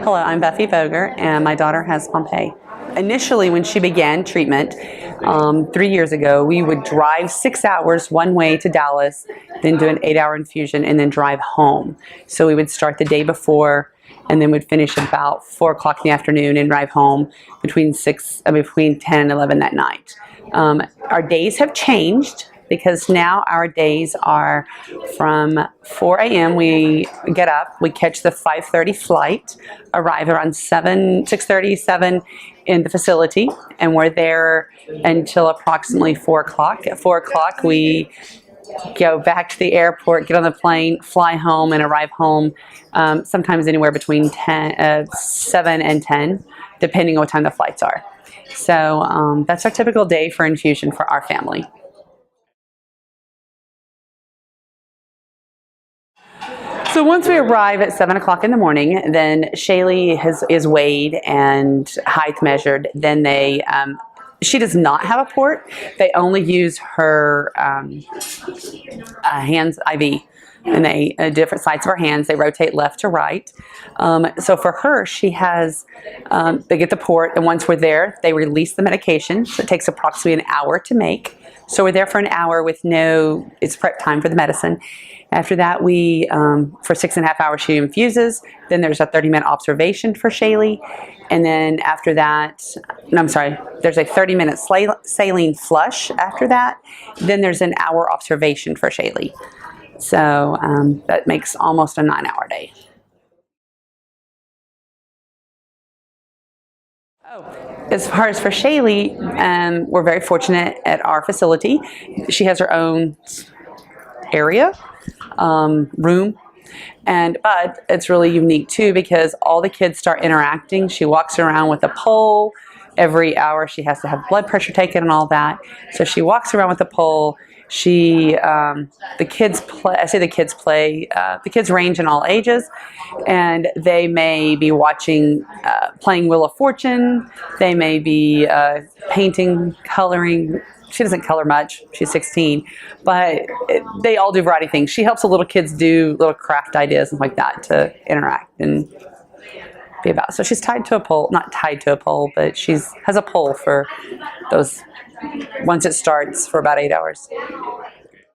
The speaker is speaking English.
Hello, I'm Buffy Boger, and my daughter has Pompe. Initially, when she began treatment 3 years ago, we would drive 6 hours one way to Dallas, then do an 8-hour infusion, and then drive home. So we would start the day before, and then would finish about 4 o'clock in the afternoon and drive home between 10 and 11 that night. Our days have changed, because now our days are from 4 a.m. we get up, we catch the 5:30 flight, arrive around 6:30, 7 in the facility, and we're there until approximately 4 o'clock. At 4 o'clock we go back to the airport, get on the plane, fly home, and arrive home sometimes anywhere between 7 and 10, depending on what time the flights are. So that's our typical day for infusion for our family. So once we arrive at 7 o'clock in the morning, then Shaylee is weighed and height measured. Then she does not have a port. They only use her hands IV, and different sides of her hands. They rotate left to right. So for her, she has, they get the port, and once we're there, they release the medication. So it takes approximately an hour to make. So we're there for an hour with it's prep time for the medicine. After that, for 6.5 hours, she infuses. Then there's a 30-minute observation for Shaylee. And then after that, there's a 30-minute saline flush after that. Then there's an hour observation for Shaylee. So that makes almost a 9-hour day. As far as for Shaylee, we're very fortunate at our facility. She has her own area, room, but it's really unique too, because all the kids start interacting. She walks around with a pole. Every hour she has to have blood pressure taken and all that. So she walks around with a pole. The kids play. I say the kids play. The kids range in all ages, and they may be playing Wheel of Fortune. They may be painting, coloring. She doesn't color much. She's 16, but they all do a variety of things. She helps the little kids do little craft ideas and like that to interact and be about. So she's tied to a pole, not tied to a pole, but has a pole for those once it starts for about 8 hours.